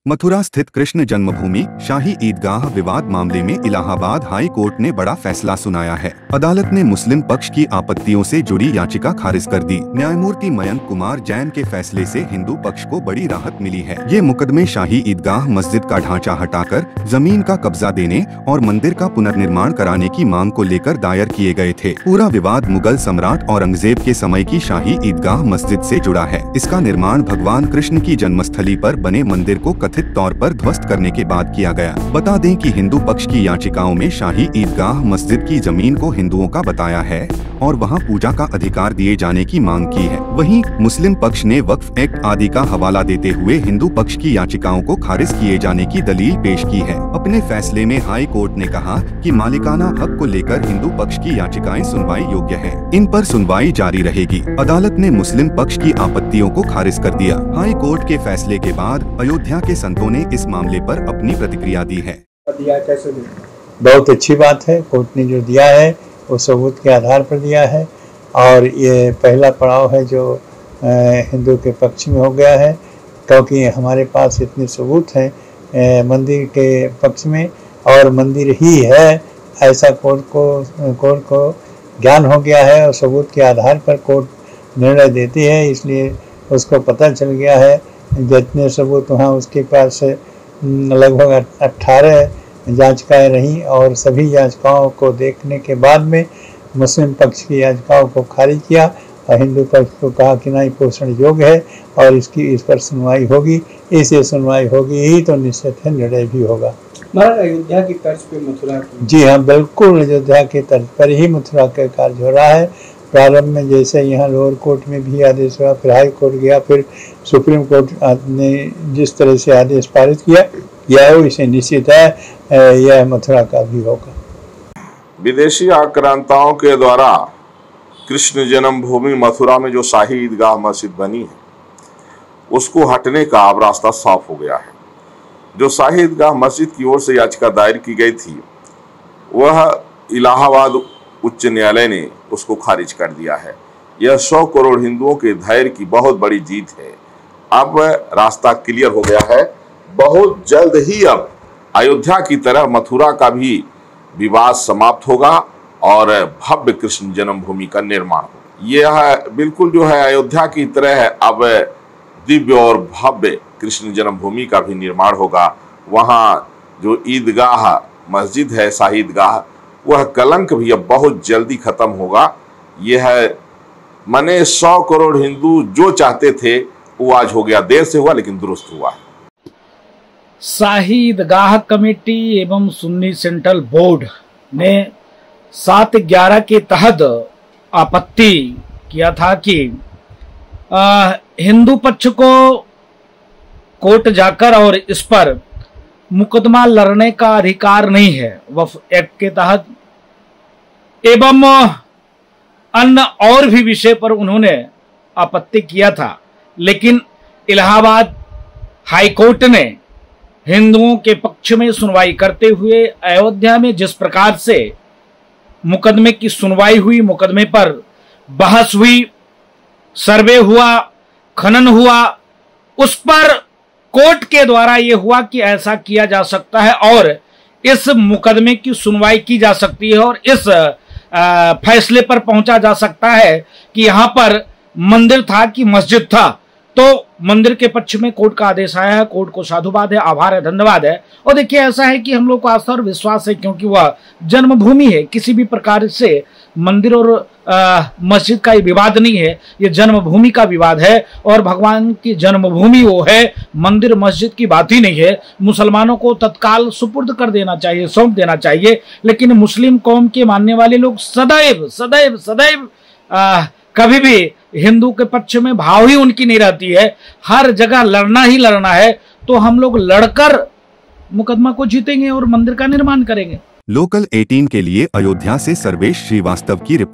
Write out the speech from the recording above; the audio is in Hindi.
मथुरा स्थित कृष्ण जन्मभूमि शाही ईदगाह विवाद मामले में इलाहाबाद हाई कोर्ट ने बड़ा फैसला सुनाया है। अदालत ने मुस्लिम पक्ष की आपत्तियों से जुड़ी याचिका खारिज कर दी। न्यायमूर्ति मयंक कुमार जैन के फैसले से हिंदू पक्ष को बड़ी राहत मिली है। ये मुकदमे शाही ईदगाह मस्जिद का ढांचा हटाकर जमीन का कब्जा देने और मंदिर का पुनर्निर्माण कराने की मांग को लेकर दायर किए गए थे। पूरा विवाद मुगल सम्राट औरंगजेब के समय की शाही ईदगाह मस्जिद से जुड़ा है। इसका निर्माण भगवान कृष्ण की जन्मस्थली पर बने मंदिर को कथित तौर पर ध्वस्त करने के बाद किया गया। बता दें कि हिंदू पक्ष की याचिकाओं में शाही ईदगाह मस्जिद की जमीन को हिंदुओं का बताया है और वहां पूजा का अधिकार दिए जाने की मांग की है। वहीं मुस्लिम पक्ष ने वक्फ एक्ट आदि का हवाला देते हुए हिंदू पक्ष की याचिकाओं को खारिज किए जाने की दलील पेश की है। अपने फैसले में हाई कोर्ट ने कहा कि मालिकाना हक को लेकर हिंदू पक्ष की याचिकाएं सुनवाई योग्य है। इन पर सुनवाई जारी रहेगी। अदालत ने मुस्लिम पक्ष की आपत्तियों को खारिज कर दिया। हाई कोर्ट के फैसले के बाद अयोध्या के संतों ने इस मामले पर अपनी प्रतिक्रिया दी है। बहुत अच्छी बात है। कोर्ट ने जो दिया है वो सबूत के आधार पर दिया है और ये पहला पड़ाव है जो हिंदू के पक्ष में हो गया है, क्योंकि हमारे पास इतने सबूत हैं मंदिर के पक्ष में और मंदिर ही है ऐसा कोर्ट को ज्ञान हो गया है और सबूत के आधार पर कोर्ट निर्णय देती है। इसलिए उसको पता चल गया है जितने सबूत वहाँ उसके पास लगभग 18 याचिकाएं रहीं और सभी याचिकाओं को देखने के बाद में मुस्लिम पक्ष की याचिकाओं को खारिज किया और हिंदू पक्ष को कहा कि नहीं पोषण योग्य है और इस पर सुनवाई होगी। इसे सुनवाई होगी ही तो निश्चित है निर्णय भी होगा। महाराज अयोध्या की तर्ज पे मथुरा की? जी हाँ, बिल्कुल अयोध्या के तर्ज पर ही मथुरा का कार्य हो रहा है। प्रारंभ में जैसे यहाँ लोअर कोर्ट में भी आदेश हुआ, फिर हाई कोर्ट गया, फिर सुप्रीम कोर्ट ने जिस तरह से आदेश पारित किया यह इसे निश्चित है यह मथुरा का भी होगा। विदेशी आक्रांताओं के द्वारा कृष्ण जन्मभूमि मथुरा में जो शाही ईदगाह मस्जिद बनी है उसको हटने का अब रास्ता साफ हो गया है। जो शाही ईदगाह मस्जिद की ओर से याचिका दायर की गई थी वह इलाहाबाद उच्च न्यायालय ने उसको खारिज कर दिया है। यह 100 करोड़ हिंदुओं के धैर्य की बहुत बड़ी जीत है। अब रास्ता क्लियर हो गया है। बहुत जल्द ही अब अयोध्या की तरह मथुरा का भी विवाद समाप्त होगा और भव्य कृष्ण जन्मभूमि का निर्माण होगा। यह बिल्कुल जो है अयोध्या की तरह है, अब दिव्य और भव्य कृष्ण जन्मभूमि का भी निर्माण होगा। वहाँ जो ईदगाह मस्जिद है शाही ईदगाह, वह कलंक भी अब बहुत जल्दी खत्म होगा। यह माने 100 करोड़ हिंदू जो चाहते थे वो आज हो गया। देर से हुआ लेकिन दुरुस्त हुआ। शाही ईदगाह कमेटी एवं सुन्नी सेंट्रल बोर्ड ने 7/11 के तहत आपत्ति किया था कि हिंदू पक्ष को कोर्ट जाकर और इस पर मुकदमा लड़ने का अधिकार नहीं है वक्फ एक्ट के तहत एवं अन्य और भी विषय पर उन्होंने आपत्ति किया था। लेकिन इलाहाबाद हाई कोर्ट ने हिंदुओं के पक्ष में सुनवाई करते हुए अयोध्या में जिस प्रकार से मुकदमे की सुनवाई हुई, मुकदमे पर बहस हुई, सर्वे हुआ, खनन हुआ, उस पर कोर्ट के द्वारा यह हुआ कि ऐसा किया जा सकता है और इस मुकदमे की सुनवाई की जा सकती है और इस फैसले पर पहुंचा जा सकता है कि यहां पर मंदिर था कि मस्जिद था। तो मंदिर के पक्ष में कोर्ट का आदेश आया है। कोर्ट को साधुवाद है, आभार है, धन्यवाद है। और देखिए ऐसा है कि हम लोग को आस्था और विश्वास है क्योंकि वह जन्मभूमि है। किसी भी प्रकार से मंदिर और मस्जिद का विवाद नहीं है, ये जन्मभूमि का विवाद है और भगवान की जन्मभूमि वो है, मंदिर मस्जिद की बात ही नहीं है। मुसलमानों को तत्काल सुपुर्द कर देना चाहिए, सौंप देना चाहिए। लेकिन मुस्लिम कौम के मानने वाले लोग सदैव सदैव सदैव कभी भी हिंदू के पक्ष में भाव ही उनकी नहीं रहती है। हर जगह लड़ना ही लड़ना है। तो हम लोग लड़कर मुकदमा को जीतेंगे और मंदिर का निर्माण करेंगे। लोकल 18 के लिए अयोध्या से सर्वेश श्रीवास्तव की रिपोर्ट।